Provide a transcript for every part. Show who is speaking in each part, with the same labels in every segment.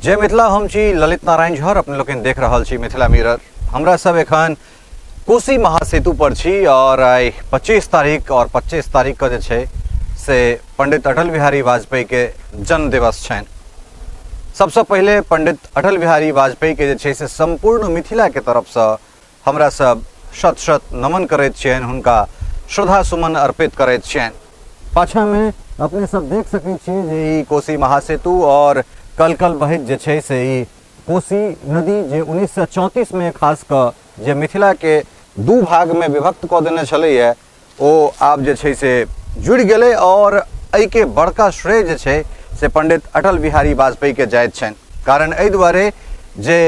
Speaker 1: जय मिथिला, हम छी ललित नारायण झा। अपने लोग देख रहा छी मिथिला मिरर। हमरा सब एखन कोसी महासेतु पर छी और आई 25 तारीख और 25 तारीख का से पंडित अटल बिहारी वाजपेयी के जन्म दिवस छन। सबसे पहले पंडित अटल बिहारी वाजपेयी के से संपूर्ण मिथिला के तरफ से हमरा सब शत शत नमन करैत छियनि, हुनका श्रद्धा सुमन अर्पित करैत छियनि। पाछा में अपने सब देख सकै छियै जे ई कोसी महासेतु और कल कल बहैत जे छै से ई कोसी नदी जे 1934 में खास कर जे मिथिला के दू भाग में विभक्त कऽ देने छलैए ओ आब जे छै से जुड़ि गेलै और एहि के बड़का श्रेय जे छै से पंडित अटल बिहारी वाजपेयी के जाइत छनि। कारण एहि दुआरे जे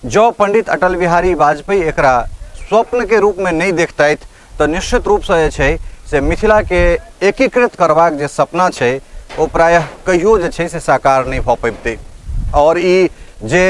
Speaker 1: जो पंडित अटल बिहारी वाजपेयी एकरा स्वप्न के रूप में नहीं देखतथि तो निश्चित रूप से जे छै से मिथिला के एकीकृत करबाक जे सपना छै वो प्रायः कहियो जे छै से साकार नहीं भऽ पबितै। और ई जे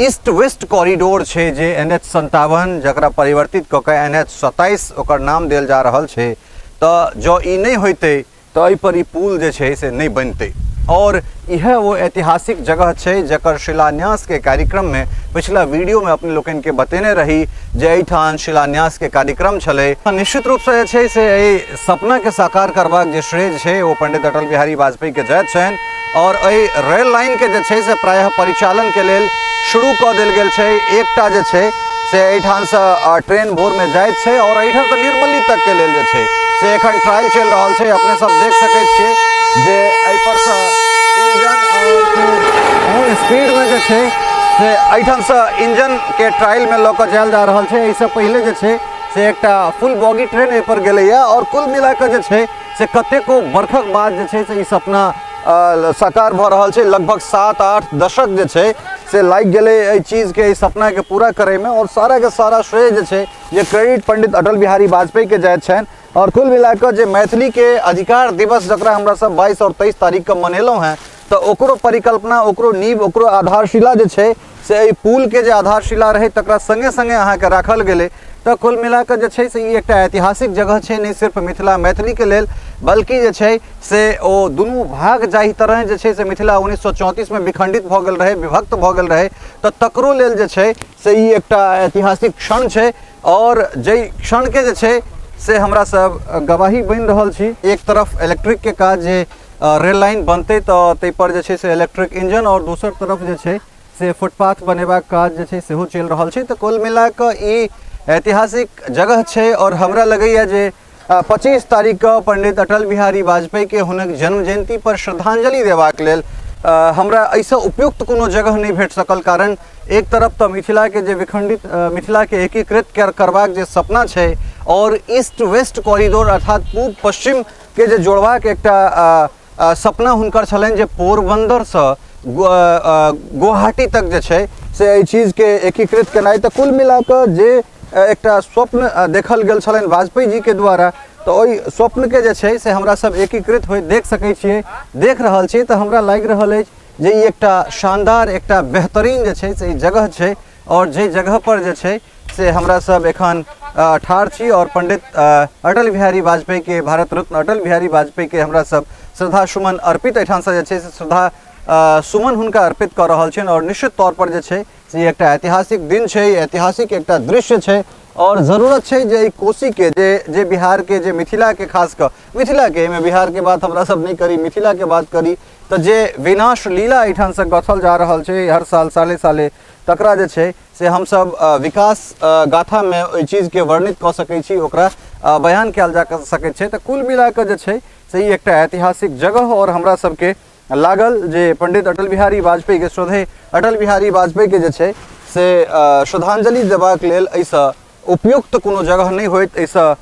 Speaker 1: ईस्ट वेस्ट कॉरिडोर छै जे NH57 जकरा परिवर्तित कऽ के NH27 ओकर नाम देल जा रहल छै, तो जो ई नहीं होइतै तो एहि पर ई पुल जे छै से नहीं बनतै। और यह वो ऐतिहासिक जगह छै जकर शिलान्यास के कार्यक्रम में पिछला वीडियो में अपने लोगन के बतेने रही जे एहिठाम शिलान्यास के कार्यक्रम छलै। निश्चित रूप से जे छै से एहि सपना के साकार करबाक जे श्रेय छै वो पंडित अटल बिहारी वाजपेयी के जाइत छनि। और एहि रेल लाइन के जे छै से प्रायः परिचालन के लेल शुरू कऽ देल गेल छै। एकटा जे छै से एहिठाम से ट्रेन भोर में जाइत छै और एहिठाम से निर्मली तक के लेल जे छै से एखन ट्रायल चलि रहल छै। अपने सब देख सकै छियै जे एहि पर से इंजन स्पीड में जे छै से एहिठाम से इंजन के ट्रायल में लऽ कऽ जायल जा रहल छै। एहिसँ पहिले जे छै से एकटा फुल बॉगी ट्रेन एहि पर गेलैए और कुल मिला कऽ जे छै से कतेको बरखक बाद जे छै से ई सपना साकार भऽ रहल छै। लगभग 7-8 दशक जे छै से लागि गेलै एहि चीज के ई सपना के पूरा करे में और सारा के सारा श्रेय जे छै जे क्रेडिट पंडित अटल बिहारी वाजपेयी के जाइत छनि। और कुल मिलाकर जे मैथिली के अधिकार दिवस जकरा हमरा सब 22 और 23 तारीख के मनेलहुँ हैं तो ओकरो परिकल्पना, ओकरो नींव, ओकरो आधारशिला जे छै से एहि पुल के जे आधारशिला रहे तकरा संगे संगे अहाँके राखल गेलै। तो कुल मिलाकर जे छै से ई एकटा ऐतिहासिक जगह छै, नहीं सिर्फ मिथिला मैथिली के लेल बल्कि जे छै से ओ दुनू भाग जाहि तरह जे छै से मिथिला 1934 में विखंडित भऽ गेल रहे, विभक्त भऽ गेल रहे, तो तकरो लेल जे छै से ई एकटा ऐतिहासिक क्षण छै। और जै क्षण के जे छै से हमरा सब गवाही बनि रहल छी। एक तरफ इलेक्ट्रिक के काज जे रेल लाइन बनते तो तै पर जे छै से इलेक्ट्रिक इंजन और दोसर तरफ जे छै से फुटपाथ बनेबाक काज जे छै सेहो चलि रहल छै। तो कुल मिला कऽ ई ऐतिहासिक जगह छै और हमरा लगैए जे 25 तारीख के पंडित अटल बिहारी वाजपेयी के हुनक जन्म जयंती पर श्रद्धांजलि देबाक लेल हमरा ऐसा उपयुक्त कोनो जगह नहीं भेट सकल। कारण एक तरफ तो मिथिला के जे विखंडित मिथिला के एकीकृत करबाक जे सपना छै और ईस्ट वेस्ट कॉरिडोर अर्थात पूर्व पश्चिम के जे जोड़बाक एकटा सपना हुनकर छलनि जे पोरबंदर से गुवाहाटी तक जे छै से एहि चीज के एकीकृत केनाइ। तो कुल मिलाकर जे एकटा स्वप्न देखल गेल छलनि वाजपेयी जी के द्वारा, तो ओहि स्वप्न के जे छै से हमरा सब एकीकृत होइत देख सकै छियै, देख रहल छी। तो हमरा लागि रहल अछि जे ई एकटा शानदार, एकटा बेहतरीन जे छै से ई जगह छै और जे जगह पर जे छै से हमरा सब एखन ठाढ़ छी और पंडित अटल बिहारी वाजपेयी के, भारत रत्न अटल बिहारी वाजपेयी के हमरा सब श्रद्धा सुमन अर्पित एहिठाम से जे छै से श्रद्धा सुमन हुनका अर्पित कर रहल छनि। और निश्चित तौर पर जे छै से एकटा ऐतिहासिक दिन छै, ऐतिहासिक एकटा दृश्य छै और जरूरत छै जे कोसी के जे बिहार के, जे मिथिला के, खास कर मिथिला के में बिहार के बात हमरा सब नहीं करी, मिथिला के बात करी तो जे विनाश लीला एहिठाम से गथल जा रहल छै हर साल साले साले, तकरा जे छै से हम सब विकास गाथा में ओहि चीज के वर्णित कऽ सकै छी, ओकरा बयान कयल जा सकै छै। तो कुल मिलाकर जे छै से ई एकटा ऐतिहासिक जगह और हमरा सबके लागल जे पंडित अटल बिहारी वाजपेयी के, श्रद्धेय अटल बिहारी वाजपेयी के जे छै से श्रद्धांजलि देबाक लेल एहिसँ उपयुक्त कोनो जगह नहीं होइत, एहिसँ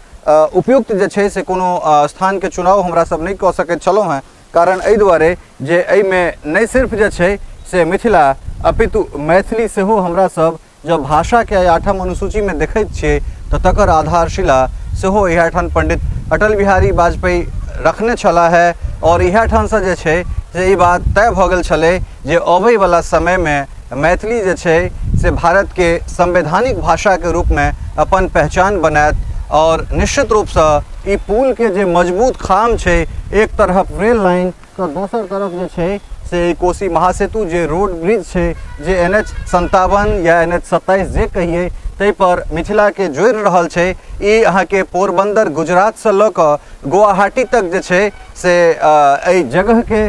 Speaker 1: उपयुक्त जे छै से कोनो स्थान के चुनाव हमरा सब नहीं कऽ सकैत छलहुँ हैं। कारण एहि दुआरे जे एहिमे नहीं सिर्फ जे छै से मिथिला अपितु मैथिली सेहो हमरा सब जब भाषा के 8म अनुसूची में देखैत छियै तो तकर आधारशिला सेहो इएह ठाम पंडित अटल बिहारी वाजपेयी रखने छला है। और इएह ठाम से जे छै से ई बात तय भऽ गेल छलै जे अबै वाला समय में मैथिली जे छै से भारत के संवैधानिक भाषा के रूप में अपन पहचान बनायत। और निश्चित रूप से ई पुल के जे मजबूत खाम छै, एक तरफ रेल लाइन तो दोसर तरफ जे छै से ई कोसी महासेतु जे रोड ब्रिज है, जे NH57 या NH27 जे कहिए तै पर मिथिला के जोड़ रहल छै। ई अहाँ के पोरबंदर गुजरात से लऽ कऽ गुवाहाटी तक जे छै से एहि जगह के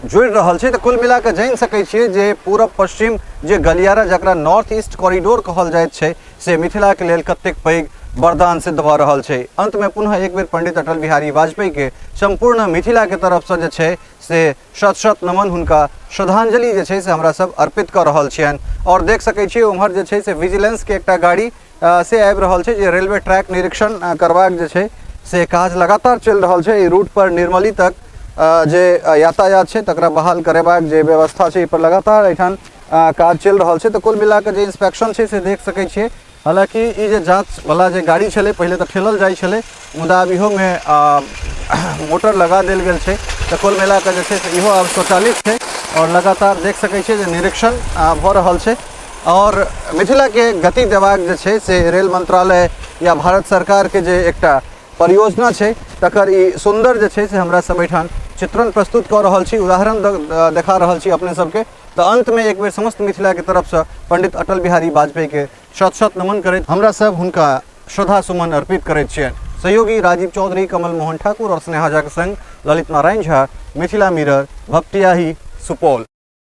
Speaker 1: जोड़ रहल छै। तो कुल मिला के जान सकै छियै जे पूरब पश्चिम जे गलियारा जकरा नॉर्थ ईस्ट कॉरिडोर कहल जाइत छै से मिथिला के लेल कतेक पैघ वरदान सिद्ध भऽ रहल छै। अंत में पुनः एक बेर पंडित अटल बिहारी वाजपेयी के संपूर्ण मिथिला के तरफ से जे छै से शत शत नमन, हुनका श्रद्धांजलि जे छै से हमरा सब अर्पित कर रहल छियनि। और देख सकै छियै उम्हर जे छै से विजिलेंस के एकटा गाड़ी से आबि रहल छै जे रेलवे ट्रैक निरीक्षण करबाक जे छै से काज लगातार चलि रहल छै। ई रूट पर निर्मली तक जे यातायात छै तकरा बहाल करेबाक जे व्यवस्था छै, पर लगातार एठान काज चलि रहल छै। तो कुल मिला के जे इंस्पेक्शन छै से देख सकै छियै। हालांकि ई जे जांच वाला जे गाड़ी छलै पहले तो ठेलल जाइ छलै, मुदा अब इहो में मोटर लगा देल गेल छै। तो कुल मिला के जे छै से इहो अब स्वचालित छै और लगातार देख सकै छियै जे निरीक्षण भऽ रहल छै। और मिथिला के गति देबाक जे छै से रेल मंत्रालय या भारत सरकार के जे एकटा परियोजना छै तकर ई सुंदर जे छै से हमरा सब एठान चित्रण प्रस्तुत कऽ रहल छी, उदाहरण देखा रहल छी अपने सबके। तो अंत में एक बेर समस्त मिथिला के तरफ से पंडित अटल बिहारी वाजपेयी के शत शत नमन करैत हमरा सब हुनका श्रद्धा सुमन अर्पित करैत छियनि। सहयोगी राजीव चौधरी, कमल मोहन ठाकुर और स्नेहा झा के संग ललित नारायण झा, मिथिला मिरर, भपटियाही, सुपौल।